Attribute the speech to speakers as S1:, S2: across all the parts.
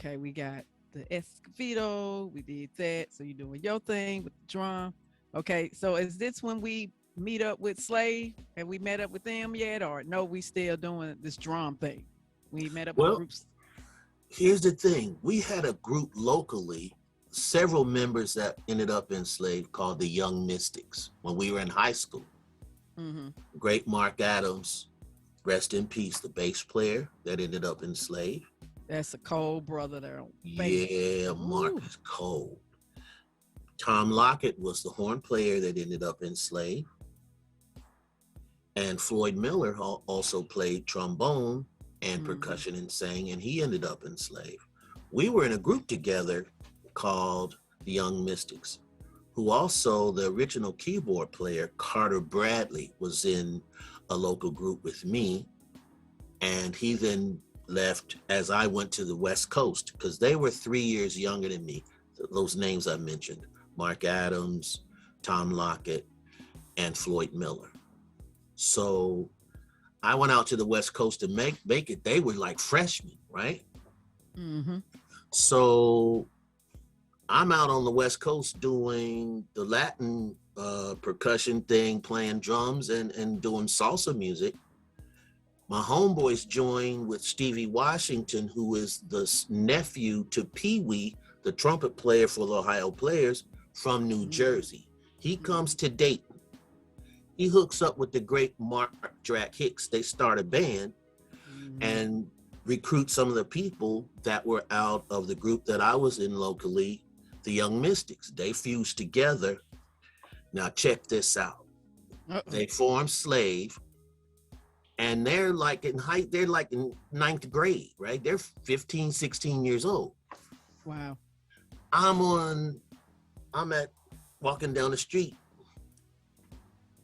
S1: Okay, we got the Escovedo. We did that. So you're doing your thing with the drum. Okay, so is this when we meet up with Slave? Have we met up with them yet, or no? We still doing this drum thing. We met up in
S2: Well,
S1: groups.
S2: here's the thing. We had a group locally, several members that ended up enslaved called the Young Mystics when we were in high school.
S1: Mm-hmm.
S2: Great Mark Adams, rest in peace, the bass player that ended up enslaved.
S1: That's a cold brother there on bass.
S2: Yeah, Mark
S1: Ooh.
S2: is cold. Tom Lockett was the horn player that ended up enslaved. And Floyd Miller also played trombone and
S1: Mm-hmm.
S2: percussion and sang, and he ended up enslaved. We were in a group together called the Young Mystics, who also, the original keyboard player, Carter Bradley, was in a local group with me. And he then left as I went to the West Coast because they were 3 years younger than me. Those names I mentioned, Mark Adams, Tom Lockett, and Floyd Miller. So I went out to the West Coast to make it. They were like freshmen, right?
S1: Mm-hmm.
S2: So I'm out on the West Coast doing the Latin percussion thing, playing drums and doing salsa music. My homeboys joined with Stevie Washington, who is the nephew to Pee Wee, the trumpet player for the Ohio Players from New
S1: Mm-hmm.
S2: Jersey. He comes to Dayton. He hooks up with the great Mark Drac Hicks. They start a band
S1: Mm-hmm.
S2: and recruit some of the people that were out of the group that I was in locally, the Young Mystics. They fused together. Now check this out.
S1: Uh-oh.
S2: They formed Slave, and they're like in height, they're like in ninth grade, right? They're 15, 16 years old.
S1: Wow.
S2: I'm on, I'm at walking down the street,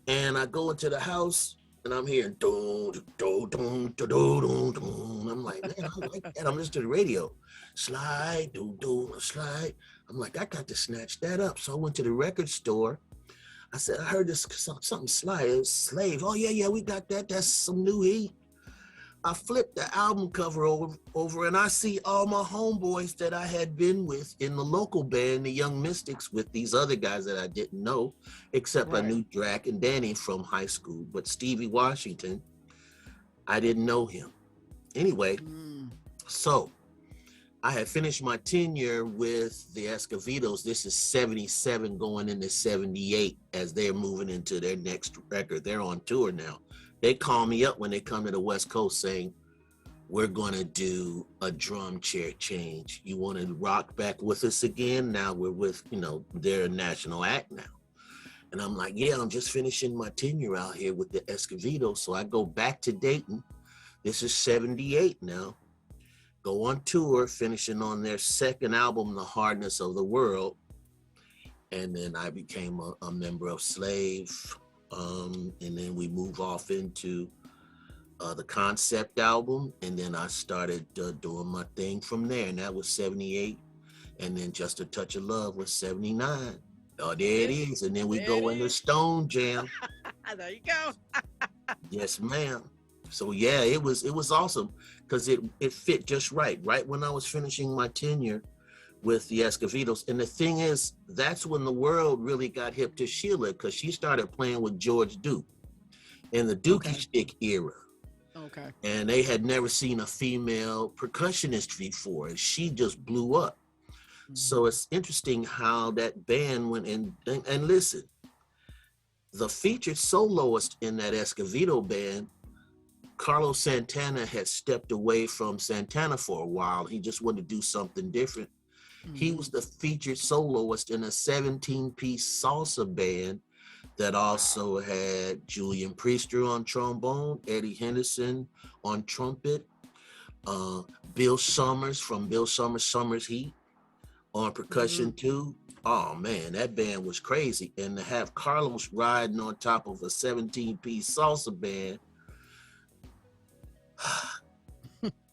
S2: and I go into the house and I'm hearing doom, doom, doom, doom, doom, doom. I'm like, man, I like that. I'm listening to the radio. Slide, doom, doom, slide. I'm like, I got to snatch that up. So I went to the record store. I said, I heard this something slide. It was Slave. Oh, yeah, we got that. That's some new heat. I flipped the album cover over and I see all my homeboys that I had been with in the local band, the Young Mystics, with these other guys that I didn't know, except I
S1: Right.
S2: knew Drac and Danny from high school. But Stevie Washington, I didn't know him. Anyway,
S1: Mm.
S2: so I had finished my tenure with the Escovedos. This is 77 going into 78 as they're moving into their next record. They're on tour now. They call me up when they come to the West Coast saying, we're going to do a drum chair change. You want to rock back with us again? Now we're with, they're a national act now. And I'm like, yeah, I'm just finishing my tenure out here with the Escovedo. So I go back to Dayton. This is 78 now. Go on tour, finishing on their second album, The Hardness of the World. And then I became a member of Slave. And then we move off into the concept album. And then I started doing my thing from there. And that was 78. And then Just a Touch of Love was 79. Oh, there it
S1: There,
S2: is. And then we
S1: there it
S2: go into
S1: is.
S2: Stone Jam.
S1: There you go.
S2: Yes, ma'am. So yeah, it was awesome because it fit just right. Right when I was finishing my tenure with the Escovedos. And the thing is, that's when the world really got hip to Sheila because she started playing with George Duke in the Dookie
S1: Okay.
S2: Stick era.
S1: Okay.
S2: And they had never seen a female percussionist before. And she just blew up.
S1: Mm-hmm.
S2: So it's interesting how that band went in. And listen, the featured soloist in that Escovedo band, Carlos Santana, had stepped away from Santana for a while. He just wanted to do something different. He
S1: Mm-hmm.
S2: was the featured soloist in a 17-piece salsa band that
S1: Wow.
S2: also had Julian Priester on trombone, Eddie Henderson on trumpet, uh, Bill Summers from Bill Summers' Summers Heat on
S1: Mm-hmm.
S2: percussion too. Oh man, that band was crazy. And to have Carlos riding on top of a 17-piece salsa band,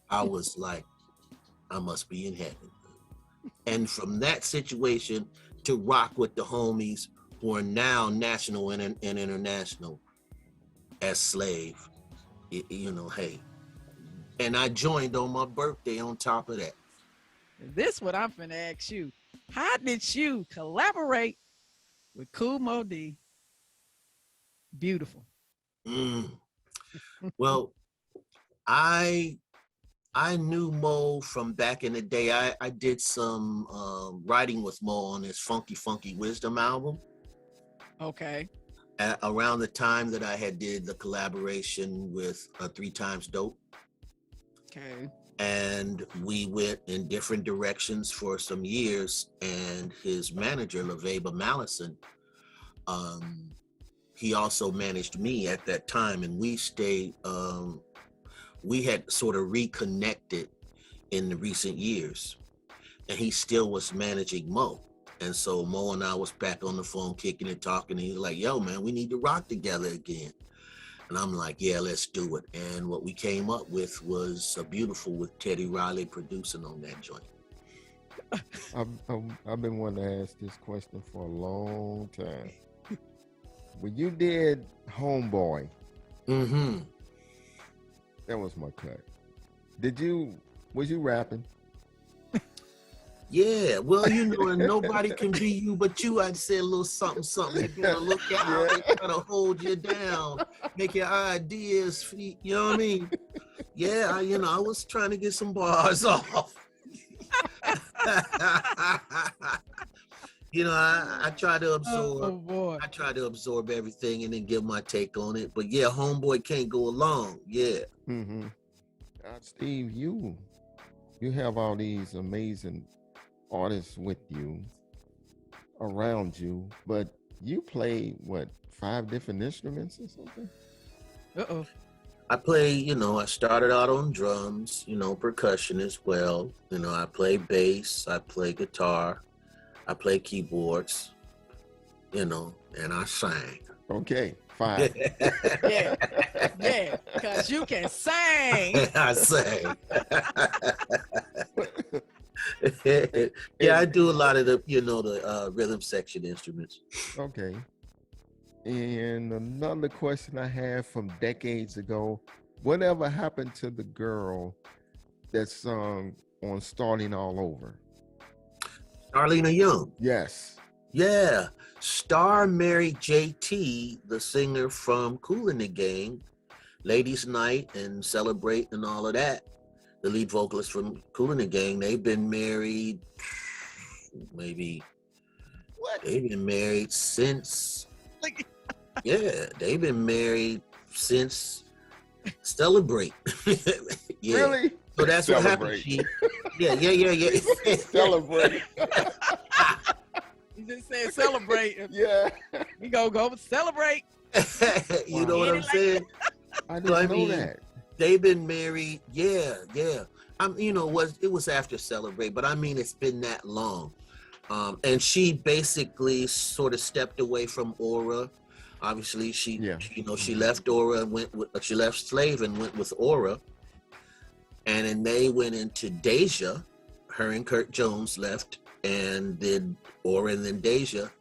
S2: I was like, I must be in heaven. And from that situation to rock with the homies who are now national and international as Slave, hey. And I joined on my birthday on top of that.
S1: This what I'm finna ask you. How did you collaborate with Cool Mo D? Beautiful.
S2: Mm. Well, I I knew Mo from back in the day. I did some writing with Mo on his Funky Funky Wisdom album.
S1: Okay.
S2: Around the time that I had did the collaboration with Three Times Dope.
S1: Okay.
S2: And we went in different directions for some years. And his manager, LaVeba Mallison, he also managed me at that time. And we stayed, we had sort of reconnected in the recent years. And he still was managing Mo. And so Mo and I was back on the phone kicking and talking. And he was like, yo, man, we need to rock together again. And I'm like, yeah, let's do it. And what we came up with was Beautiful with Teddy Riley producing on that joint.
S3: I've been wanting to ask this question for a long time. When you did Homeboy, that was my cut. Was you rapping?
S2: Yeah, well, you know, and nobody can be you but you. I'd say a little something, something. You gotta look out. They try to hold you down, make your ideas, you know what I mean? Yeah, I was trying to get some bars off. You know, I try to absorb.
S1: Oh boy.
S2: I try to absorb everything and then give my take on it. But yeah, Homeboy can't go along. Yeah.
S3: Mm-hmm. Steve, you have all these amazing artists with you, around you, but you play what, 5 different instruments or something?
S1: Uh-oh.
S2: I play, I started out on drums, percussion as well. I play bass, I play guitar, I play keyboards, and I sang.
S3: Okay, 5.
S1: Yeah, because you can sing.
S2: I sang. Yeah, I do a lot of the rhythm section instruments.
S3: Okay. And another question I have from decades ago, whatever happened to the girl that sung on Starting All Over?
S2: Starlina Young.
S3: Yes.
S2: Yeah. Star married JT, the singer from Kool and the Gang, Ladies Night and Celebrate and all of that. The lead vocalist from Kool and the Gang. They've been married they've been married since they've been married since Celebrate. Yeah.
S3: Really?
S2: So that's
S3: Celebrate.
S2: What happened. Yeah.
S3: Celebrate.
S1: You just said celebrate.
S3: Yeah.
S1: We go celebrate.
S2: You know what I'm saying?
S3: I didn't know that.
S2: They've been married, yeah. It was after Celebrate, but I mean, it's been that long. And she basically sort of stepped away from Aura. Obviously, she left Aura and she left Slave and went with Aura. And then they went into Deja. Her and Kurt Jones left and did Aura and then Deja.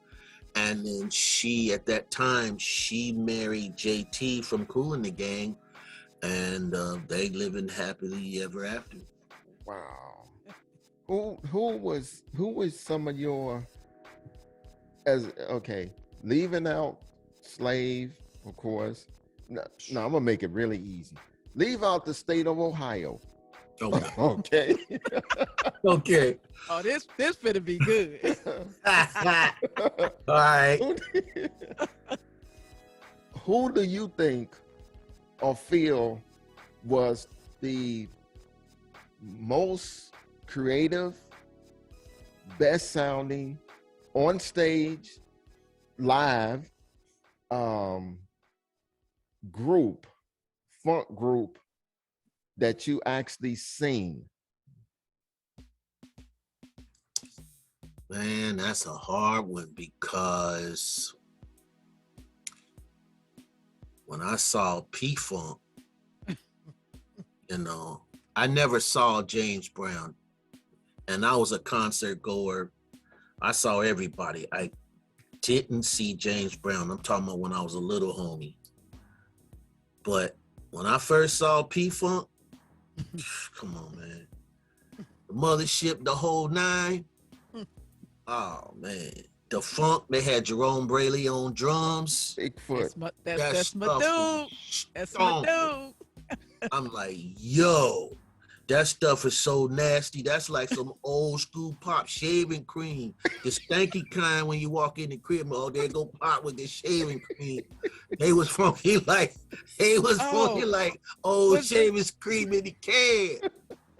S2: And then at that time, she married JT from Kool and the Gang. And they living happily ever after.
S3: Wow. Who was some of your, leaving out Slave, of course. No, I'm gonna make it really easy. Leave out the state of Ohio.
S2: Okay.
S3: Okay.
S2: Okay.
S1: Oh, this finna be good.
S2: All right.
S3: Who do you think or feel was the most creative, best sounding, on stage, live funk group that you actually seen?
S2: Man, that's a hard one because when I saw P-Funk, I never saw James Brown, and I was a concert goer. I saw everybody. I didn't see James Brown. I'm talking about when I was a little homie. But when I first saw P-Funk, come on, man. the mothership, the whole nine. Oh man, the funk. They had Jerome Braley on drums.
S3: Bigfoot.
S2: That
S1: That's my
S2: stuff was
S1: dude. That's my
S2: stomping.
S1: dude.
S2: I'm like, yo, that stuff is so nasty. That's like some old school pop, shaving cream, the stanky kind when you walk in the crib. Oh, there go Pop with the shaving cream. They was funky like old
S1: Was
S2: shaving cream in the can.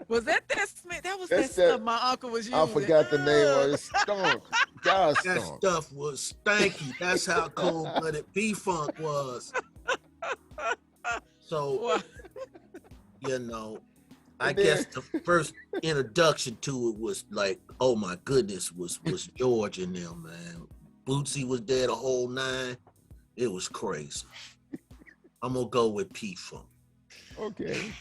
S1: that Smith? That was
S3: That's
S1: that
S3: that.
S1: stuff my uncle was
S3: I
S1: using.
S3: forgot the name of it. Stonk. God
S2: That
S3: stonk.
S2: stuff was stanky. That's how cold-blooded P-Funk was. So,
S1: Wow.
S2: you know, I
S3: And then-
S2: guess the first introduction to it was like, oh my goodness, was George in there, man. Bootsy was there the whole nine. It was crazy. I'm gonna go with P-Funk.
S3: Okay.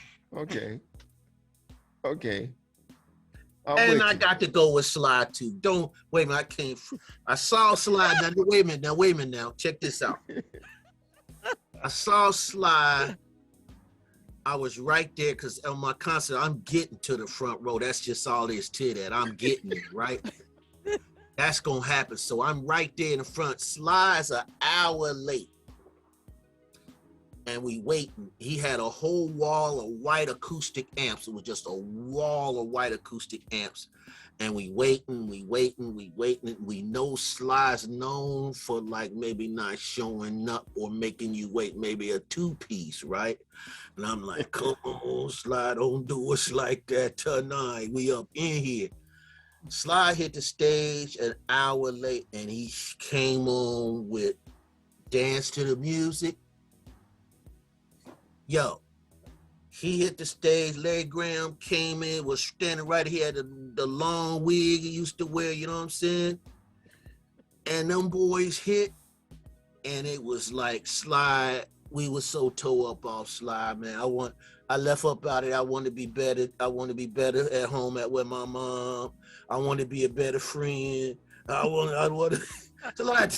S2: And I got to go with Sly too. Don't wait a minute. I saw Sly. Now wait a minute now. Check this out. I saw Sly. I was right there because on my concert, I'm getting to the front row. That's just all there is to that. I'm getting it, right? That's gonna happen. So I'm right there in the front. Sly's an hour late. And we waiting. He had a whole wall of white acoustic amps. It was just a wall of white acoustic amps. And we waiting. We know Sly's known for like maybe not showing up or making you wait maybe a two-piece, right? And I'm like, come on, Sly, don't do us like that tonight. We up in here. Sly hit the stage an hour late and he came on with Dance to the Music. Yo, he hit the stage. Larry Graham came in, was standing right here, the long wig he used to wear, you know what I'm saying? And them boys hit, and it was like Sly, we were so toe up off Sly, man. I left up out of it. I want to be better. I want to be better at home with my mom. I want to be a better friend. I want to. Sly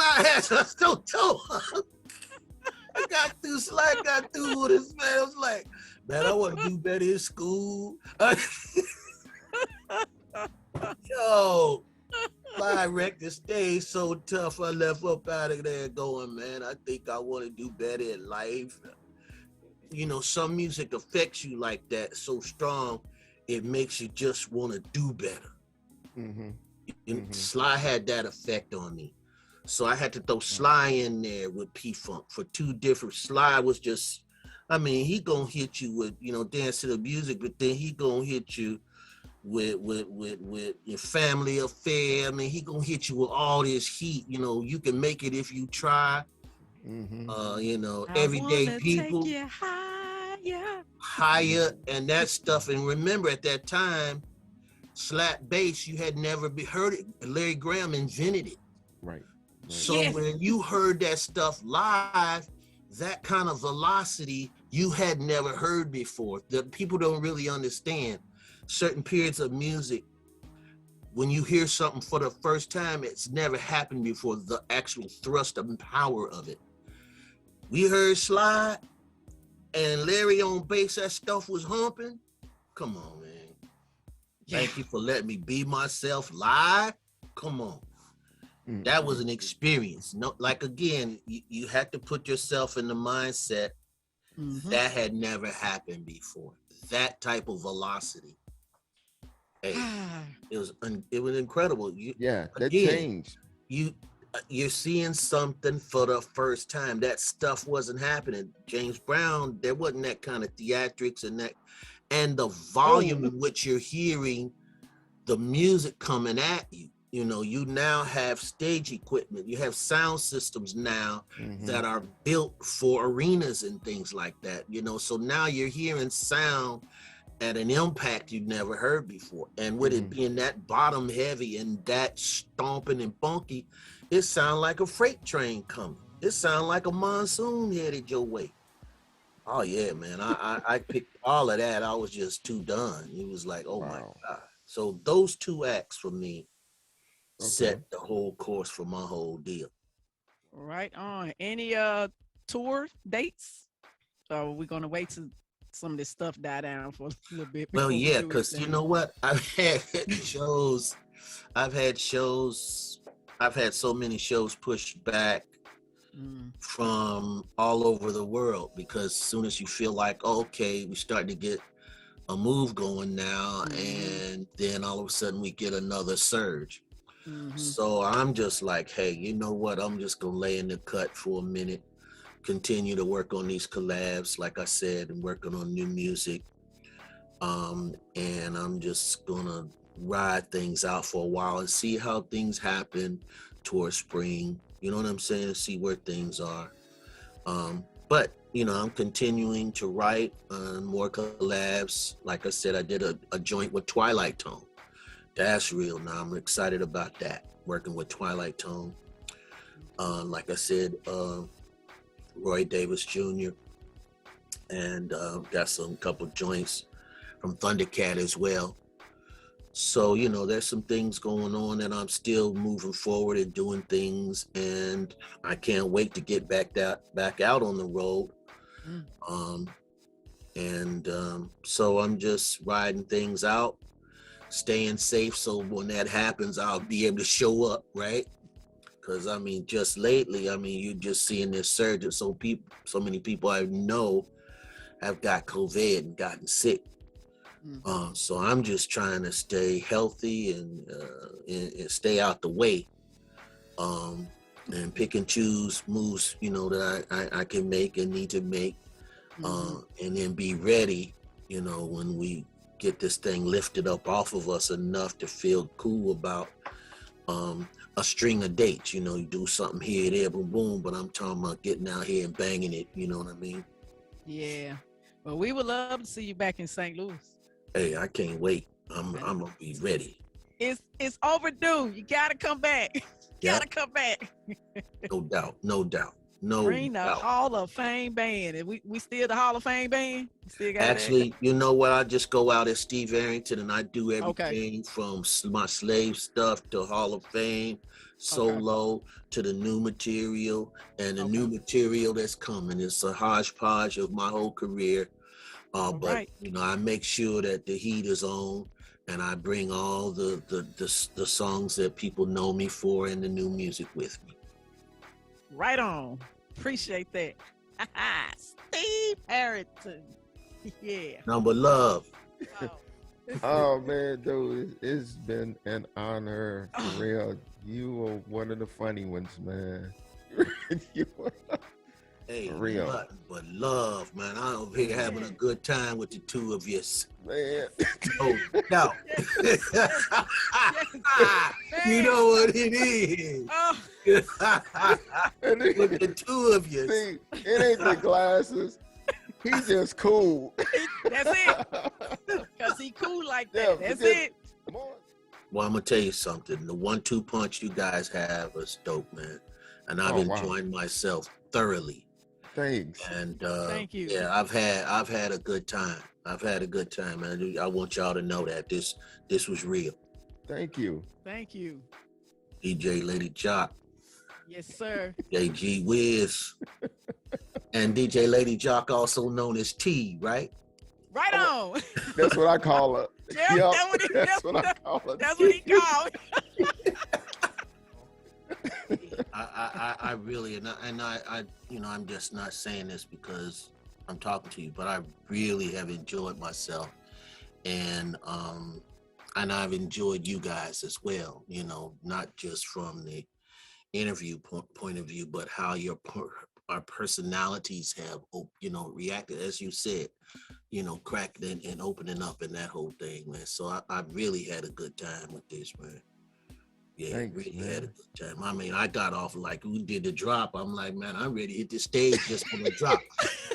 S2: has us so toe up. Sly got through with his man. I was like, man, I want to do better in school. Yo, Sly wrecked the stage so tough. I left up out of there going, man, I think I want to do better in life. You know, some music affects you like that so strong, it makes you just want to do better. Sly had that effect on me. So I had to throw Sly in there with P-Funk for two different. Sly was just, I mean, he gonna hit you with, you know, Dance to the Music, but then he gonna hit you with your Family Affair. I mean, he gonna hit you with all this heat. You know, you can make it if you try. You know, Everyday People.
S1: Take you
S2: higher, and that stuff. And remember, at that time, slap bass, you had never heard it. Larry Graham invented it.
S3: Right.
S2: So when you heard that stuff live, that kind of velocity you had never heard before. The people don't really understand certain periods of music. When you hear something for the first time, it's never happened before, the actual thrust and power of it. We heard Sly and Larry on bass, that stuff was humping. Come on, man. Thank you for letting me be myself live. Come on. That was an experience. No, like again, you had to put yourself in the mindset that had never happened before. That type of velocity. Hey, it was incredible.
S3: That changed.
S2: You're seeing something for the first time. That stuff wasn't happening. James Brown, there wasn't that kind of theatrics and the volume in which you're hearing the music coming at you. You know, you now have stage equipment. You have sound systems now that are built for arenas and things like that. You know, so now you're hearing sound at an impact you've never heard before. And with it being that bottom heavy and that stomping and funky, it sounds like a freight train coming. It sounds like a monsoon headed your way. Oh yeah, man. I picked all of that. I was just too done. It was like, oh my God. So those two acts for me set the whole course for my whole deal.
S1: Right on. Any tour dates? Or are we gonna wait to some of this stuff die down for a little bit.
S2: Well,
S1: before we
S2: yeah,
S1: do
S2: because you
S1: anything.
S2: know what? Shows, I've had shows, I've had so many shows pushed back
S1: Mm,
S2: from all over the world because as soon as you feel like, oh, okay, we're starting to get a move going now,
S1: mhm,
S2: and then all of a sudden we get another surge.
S1: mhm,
S2: So I'm just like, hey, you know what? I'm just gonna lay in the cut for a minute, continue to work on these collabs, like I said, and working on new music. And I'm just gonna ride things out for a while and see how things happen towards spring. You know what I'm saying? See where things are. But you know, I'm continuing to write more collabs. Like I said, I did a joint with Twilight Tone. That's real. Now I'm excited about that. Working with Twilight Tone. Like I said, Roy Davis Jr. and got some couple joints from Thundercat as well. So, you know, there's some things going on and I'm still moving forward and doing things, and I can't wait to get back out on the road.
S1: mm.
S2: Um, so I'm just riding things out, staying safe. So when that happens, I'll be able to show up, right? Because I mean, just lately, I mean, you're just seeing this surge, and so many people I know have got COVID and gotten sick.
S1: Mhm.
S2: So I'm just trying to stay healthy and stay out the way, and pick and choose moves, you know, that I can make and need to make,
S1: Mhm.
S2: and then be ready, you know, when we get this thing lifted up off of us enough to feel cool about a string of dates. You know, you do something here, there, boom, boom, but I'm talking about getting out here and banging it, you know what I mean?
S1: Yeah. Well, we would love to see you back in St. Louis.
S2: Hey, I can't wait. I'm
S1: I-
S2: gonna be ready.
S1: It's overdue. You gotta come back.
S2: Yeah,
S1: Gotta come back.
S2: no doubt, no doubt, no
S1: Bring the
S2: doubt.
S1: Hall of Fame band. And we still the Hall of Fame band? You still got that?
S2: Actually, you know what? I just go out as Steve Arrington and I do
S1: Okay.
S2: everything from my slave stuff to Hall of Fame, solo, to the new material, and the new
S1: Okay.
S2: material that's coming. It's a hodgepodge of my whole career.
S1: All
S2: But
S1: right.
S2: you know, I make sure that the heat is on, and I bring all the songs that people know me for and the new music with me.
S1: Right on. Appreciate that. Steve Arrington. Yeah.
S2: Number love.
S1: Wow.
S3: Oh man, dude, it's been an honor for real. You are one of the funny ones, man. You are-
S2: Hey,
S3: For real.
S2: nothing but love, man. I'm over here having a good time with the two of you.
S3: man.
S2: Oh, no. You know what it is.
S1: Oh,
S3: And it-
S2: With the two of you.
S3: See, it ain't the glasses. He's just cool.
S1: that's it. Because he cool like
S3: Yeah,
S1: that. That's
S3: because-
S1: it.
S3: Come on.
S2: Well, I'm gonna tell you something. The 1-2 punch you guys have is dope, man. And I've
S3: Oh, wow.
S2: enjoyed myself thoroughly.
S3: Thanks.
S2: And
S1: Thank you.
S2: yeah, I've had a good time. I've had a good time, man. I want y'all to know that this was real.
S3: Thank you.
S1: Thank you.
S2: DJ Lady Jock,
S1: Yes, sir.
S2: KDHX, and DJ Lady Jock, also known as T, right?
S1: Right on.
S3: That's what I call her.
S1: Yeah,
S3: Yup,
S1: that's what he-
S3: that's what I call her.
S1: That's what he called.
S2: I really, and I, you know, I'm just not saying this because I'm talking to you, but I really have enjoyed myself, and I've enjoyed you guys as well. You know, not just from the interview point of view, but how our personalities have, you know, reacted, as you said, you know, cracking and opening up in that whole thing, man. So I really had a good time with this, man. Yeah,
S3: Thanks,
S2: really
S3: man.
S2: had a good time. I mean, I got off like we did the drop. I'm like, man, I'm ready to hit the stage just for the drop.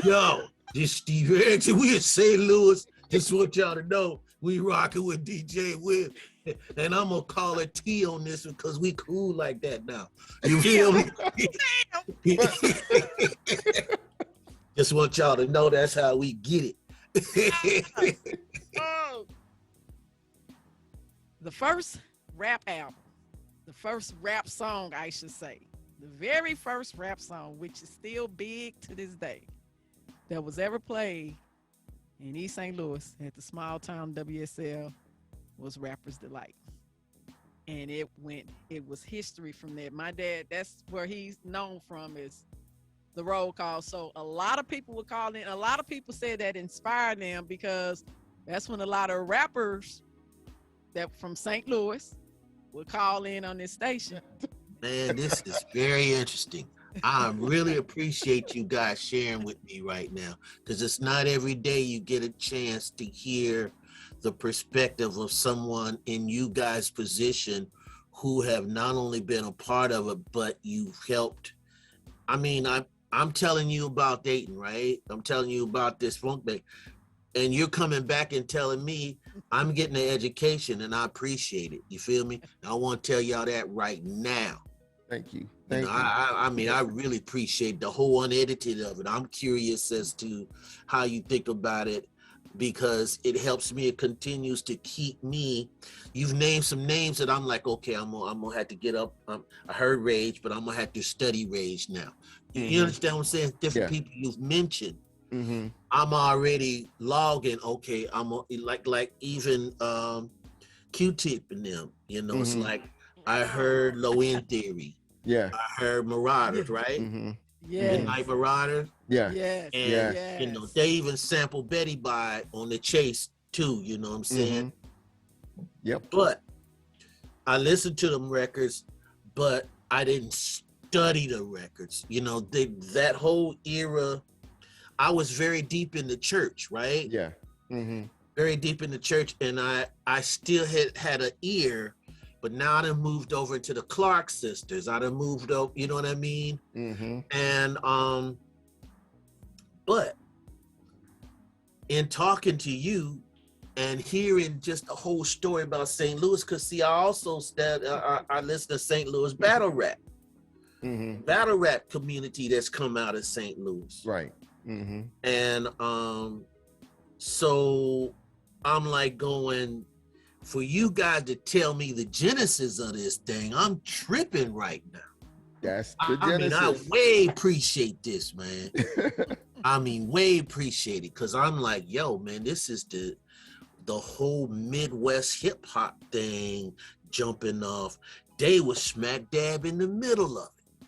S2: Yo, this Steve Arrington, we in St. Louis. Just want y'all to know we rocking with DJ Wiz. And I'm gonna call it T on this because we cool like that now. You feel me? Just want y'all to know that's how we get it.
S1: Oh. The first rap album, the first rap song, I should say, the very first rap song, which is still big to this day, that was ever played in East St. Louis at the small town WSL was Rapper's Delight. And it was history from there. My dad, that's where he's known from, is the roll call. So a lot of people would call in. A lot of people said that inspired them because that's when a lot of rappers that from St. Louis would call in on this station.
S2: Man, this is very interesting. I really appreciate you guys sharing with me right now, because it's not every day you get a chance to hear the perspective of someone in you guys' position who have not only been a part of it, but you've helped. I mean, I'm telling you about Dayton, right? I'm telling you about this funk band, and you're coming back and telling me I'm getting an education, and I appreciate it. You feel me? I want to tell y'all that right now.
S3: Thank you.
S2: You know, I mean, I really appreciate the whole unedited of it. I'm curious as to how you think about it, because it helps me. It continues to keep me. You've named some names that I'm like, okay, I'm gonna have to get up. I heard Rage, but I'm gonna have to study Rage now. You understand what I'm saying? Different people you've mentioned. I'm already logging. Okay, like even Q-Tip and them. You know, it's like I heard Low End Theory.
S3: Yeah.
S2: I heard Marauders, right? Midnight Marauders.
S3: Yeah.
S1: Yes.
S2: And you know, they even sampled Betty by on the Chase too, you know what I'm saying?
S3: Yep.
S2: But I listened to them records, but I didn't study the records. You know, that whole era, I was very deep in the church, right?
S3: Yeah.
S2: Very deep in the church, and I still had an ear. But now I done moved over to the Clark sisters. I done moved over, you know what I mean? And but in talking to you and hearing just the whole story about St. Louis, because see, I also I listen to St. Louis battle rap, battle rap community that's come out of St. Louis,
S3: right?
S2: And so I'm like going, for you guys to tell me the genesis of this thing, I'm tripping right now.
S3: That's the genesis.
S2: I mean, I way appreciate this, man. I mean, way appreciate it, because I'm like, yo, man, this is the whole Midwest hip hop thing jumping off. They was smack dab in the middle of it.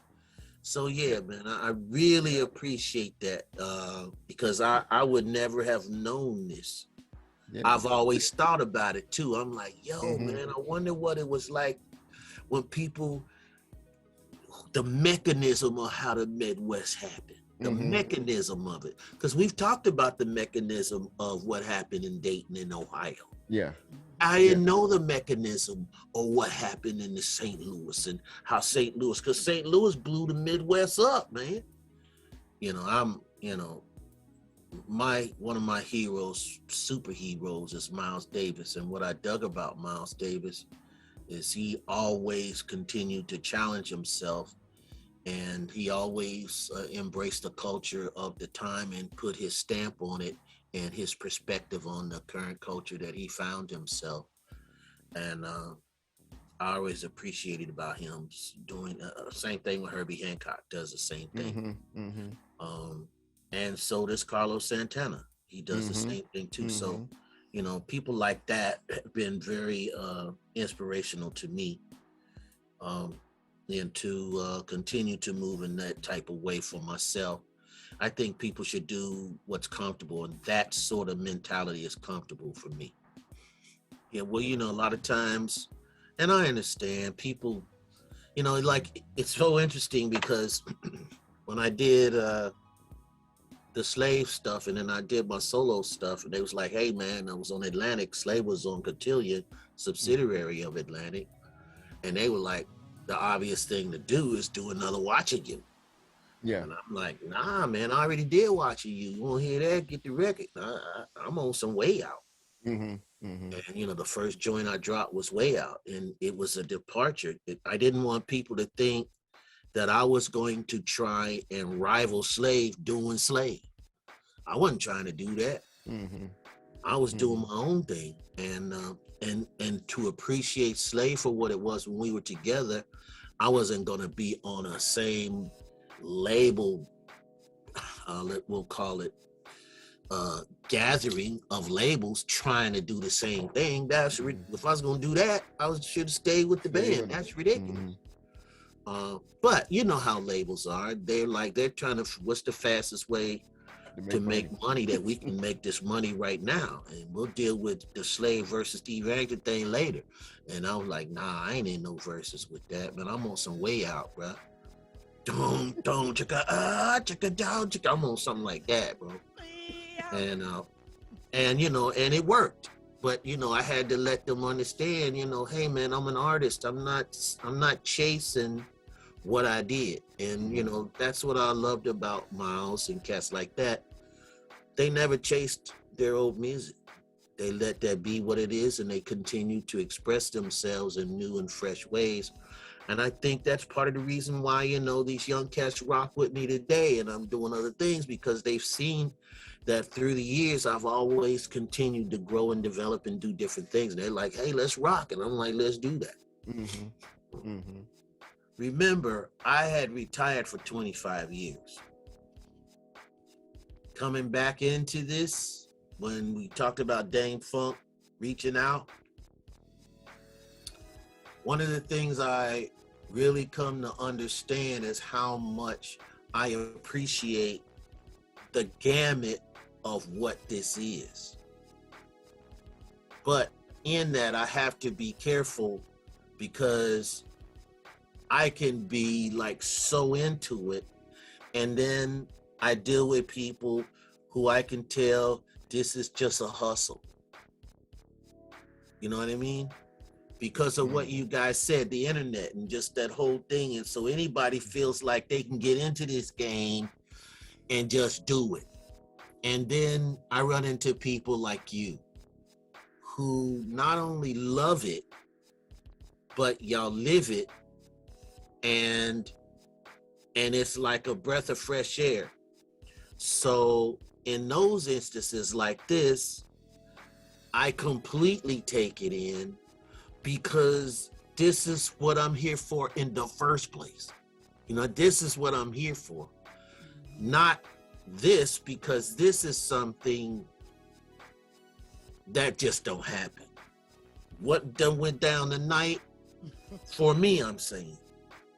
S2: So yeah, man, I really appreciate that, because I would never have known this. Yeah. I've always thought about it too. I'm like, yo, man, I wonder what it was like when people, the mechanism of how the Midwest happened, the mechanism of it. Because we've talked about the mechanism of what happened in Dayton and Ohio.
S3: Yeah.
S2: I didn't know the mechanism of what happened in the St. Louis and how St. Louis, because St. Louis blew the Midwest up, man. You know, one of my heroes, superheroes, is Miles Davis. And what I dug about Miles Davis is he always continued to challenge himself, and he always embraced the culture of the time and put his stamp on it and his perspective on the current culture that he found himself. And I always appreciated about him doing the same thing with Herbie Hancock does the same thing. And so does Carlos Santana. He does the same thing too. So, you know, people like that have been very inspirational to me, and to continue to move in that type of way for myself. I think people should do what's comfortable, and that sort of mentality is comfortable for me. Yeah, well, you know, a lot of times, and I understand people, you know, like, it's so interesting because when I did the Slave stuff, and then I did my solo stuff, and they was like, hey man, I was on Atlantic, Slave was on Cotillion, subsidiary of Atlantic, and they were like, the obvious thing to do is do another Watching You. Yeah. And I'm like, nah man, I already did Watching You. You want to hear that? Get the record. I'm on some Way Out. And you know, the first joint I dropped was Way Out, and it was a departure. I didn't want people to think that I was going to try and rival Slave doing Slave. I wasn't trying to do that. I was doing my own thing, and to appreciate Slave for what it was when we were together. I wasn't going to be on a same label. We'll call it gathering of labels trying to do the same thing. If I was gonna do that, should stay with the band. That's ridiculous. But you know how labels are. They're trying to, what's the fastest way to make money that we can make this money right now, and we'll deal with the Slave versus Steve Arrington thing later. And I was like, nah, I ain't in no verses with that, man. I'm on some way out, bro. Don't chicka down, chicka. I'm on something like that, bro. And you know, and it worked. But you know, I had to let them understand, you know, hey man, I'm an artist. I'm not chasing what I did. And you know, that's what I loved about Miles and cats like that. They never chased their old music. They let that be what it is, and they continue to express themselves in new and fresh ways. And I think that's part of the reason why, you know, these young cats rock with me today, and I'm doing other things, because they've seen that through the years, I've always continued to grow and develop and do different things. And they're like, hey, let's rock. And I'm like, let's do that. Remember, I had retired for 25 years. Coming back into this, when we talked about Dame Funk reaching out, one of the things I really come to understand is how much I appreciate the gamut of what this is. But in that, I have to be careful, because I can be like so into it, and then I deal with people who I can tell this is just a hustle. You know what I mean? Because of what you guys said, the internet and just that whole thing. And so anybody feels like they can get into this game and just do it. And then I run into people like you who not only love it, but y'all live it. And it's like a breath of fresh air. So in those instances like this, I completely take it in, because this is what I'm here for in the first place. You know, this is what I'm here for. Not this, because this is something that just don't happen. What done went down tonight, for me, I'm saying,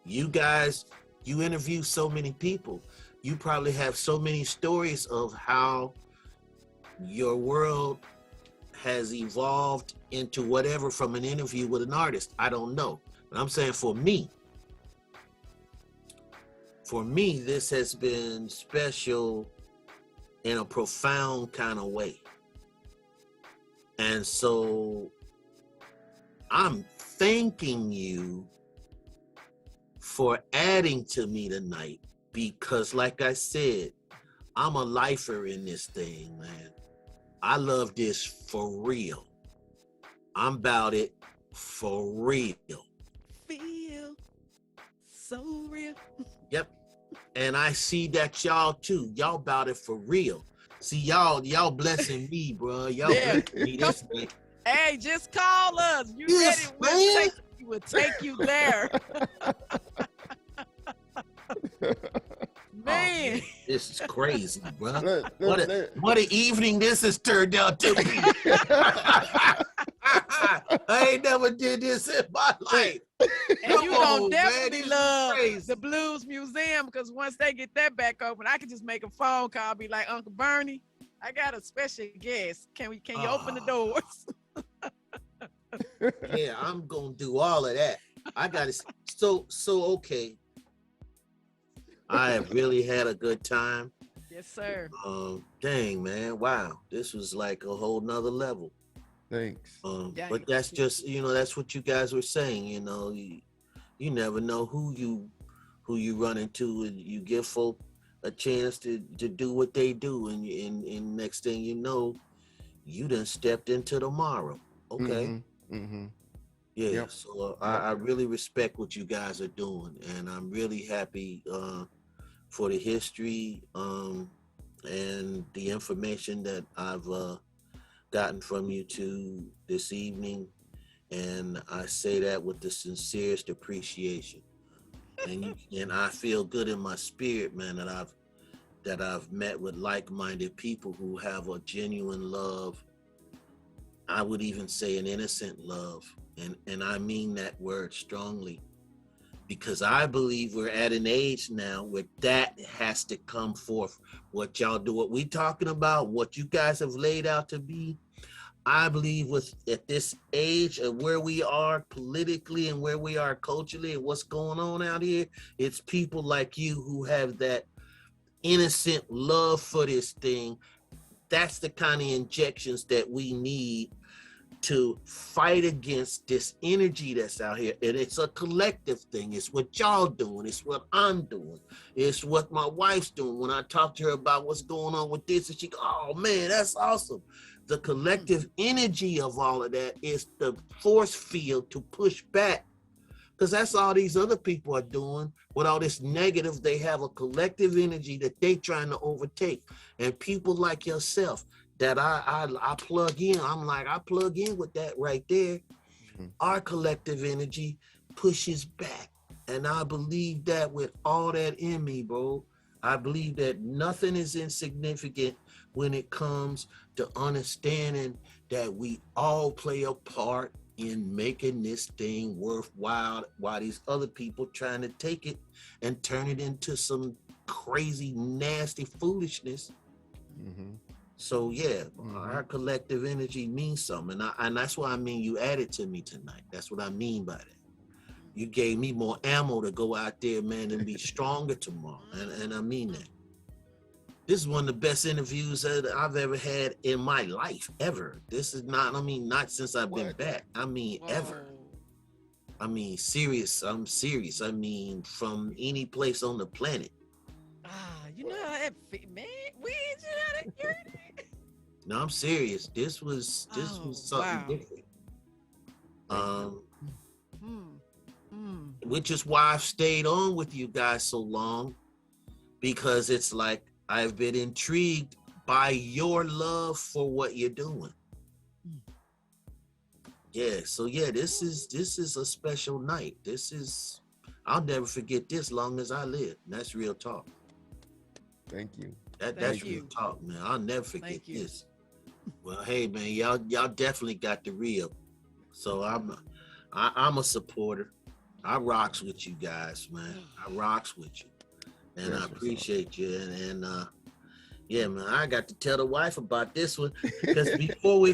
S2: you guys, you interview so many people. You probably have so many stories of how your world has evolved into whatever from an interview with an artist. I don't know. But I'm saying for me, this has been special in a profound kind of way. And so I'm thanking you for adding to me tonight, because like I said, I'm a lifer in this thing, man. I love this for real. I'm about it for real.
S1: Feel so real.
S2: Yep. And I see that y'all too. Y'all about it for real. See, y'all blessing me, bro. Y'all blessing me this way.
S1: Hey, just call us. You
S2: Yes,
S1: ready? We'll take you there. Man.
S2: Oh, this is crazy, bro. What an evening this has turned out to be. I ain't never did this in my life.
S1: And you gonna definitely love the Blues Museum, because once they get that back open, I can just make a phone call, be like, Uncle Bernie, I got a special guest. Can you open the doors?
S2: Yeah, I'm gonna do all of that. I got it. So okay. I have really had a good time.
S1: Yes, sir.
S2: Dang, man. Wow. This was like a whole nother level.
S3: Thanks.
S2: But that's just, you know, that's what you guys were saying, you know, you never know who you run into, and you give folk a chance to do what they do. And next thing you know, you done stepped into tomorrow. Okay. Yeah. Yep. So I really respect what you guys are doing, and I'm really happy for the history and the information that I've gotten from you two this evening. And I say that with the sincerest appreciation. And I feel good in my spirit, man, that I've met with like-minded people who have a genuine love. I would even say an innocent love. And I mean that word strongly, because I believe we're at an age now where that has to come forth. What y'all do, what we talking about, what you guys have laid out to be, I believe at this age of where we are politically and where we are culturally and what's going on out here, it's people like you who have that innocent love for this thing. That's the kind of injections that we need to fight against this energy that's out here. And it's a collective thing. It's what y'all doing. It's what I'm doing. It's what my wife's doing. When I talk to her about what's going on with this, and she go, oh man, that's awesome. The collective energy of all of that is the force field to push back, because that's all these other people are doing. With all this negative, they have a collective energy that they trying to overtake. And people like yourself that I plug in, I'm like, I plug in with that right there. Our collective energy pushes back. And I believe that with all that in me, bro. I believe that nothing is insignificant when it comes to understanding that we all play a part in making this thing worthwhile, while these other people trying to take it and turn it into some crazy, nasty foolishness. So yeah, our collective energy means something, and that's what I mean. You added to me tonight. That's what I mean by that. You gave me more ammo to go out there, man, and be stronger tomorrow, and I mean that. This is one of the best interviews that I've ever had in my life, ever. This is not, I mean, not since I've been back. I mean, ever. I mean, serious. I'm serious. I mean, from any place on the planet.
S1: You know how that fit, man. We ain't you know that dirty.
S2: No, I'm serious. This was something different. Which is why I've stayed on with you guys so long, because it's like I've been intrigued by your love for what you're doing. Yeah, so yeah, this is a special night. I'll never forget this long as I live. That's real talk.
S3: Thank you.
S2: That's real talk, man. I'll never forget this. Well, hey man, y'all definitely got the real. So I'm a supporter. I rocks with you guys, man. I rocks with you. And I appreciate you. And yeah, man, I got to tell the wife about this one, because before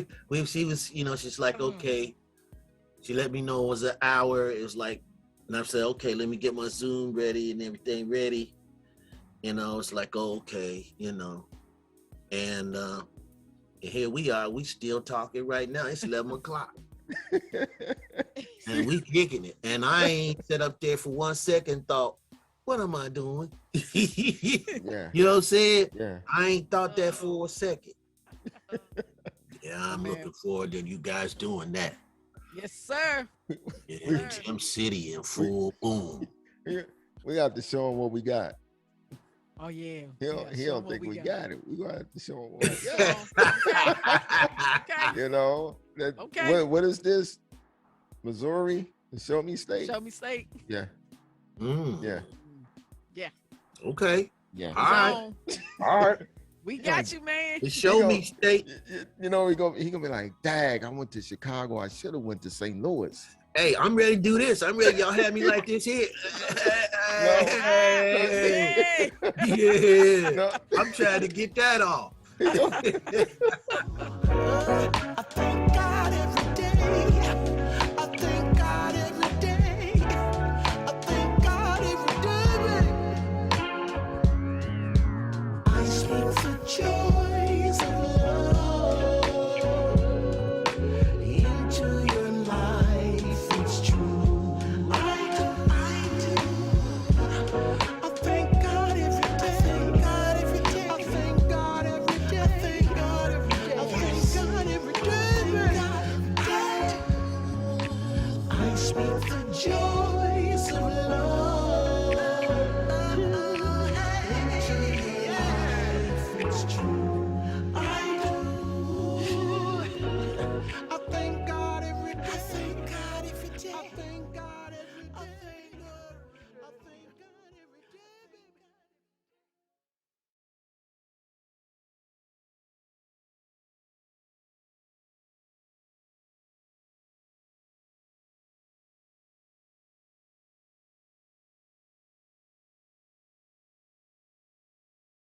S2: she was, you know, she's like, okay. She let me know it was an hour. It was like, and I said, okay, let me get my Zoom ready and everything ready. You know, it's like, oh, okay, you know. And here we are. We still talking right now. It's 11 o'clock. And we kicking it. And I ain't sat up there for 1 second thought, what am I doing?
S3: Yeah.
S2: You know what I'm saying?
S3: Yeah.
S2: I ain't thought that for a second. Yeah, I'm looking forward to you guys doing that.
S1: Yes, sir.
S2: Yeah, Gem City in full boom.
S3: We have to show them what we got.
S1: Oh yeah.
S3: He don't think we got it. We gonna have to show him what we
S1: got. Okay.
S3: You know.
S1: Okay.
S3: What is this? Missouri? Show me state.
S1: Show me state.
S3: Yeah. Yeah.
S1: Yeah.
S2: Okay.
S3: Yeah.
S2: All right.
S1: We got you, man.
S2: Show me state.
S3: You know, he gonna be like, dag, I went to Chicago. I should have went to St. Louis.
S2: Hey, I'm ready to do this. I'm ready. Y'all have me like this here. Hey. Yeah. No. I'm trying to get that off.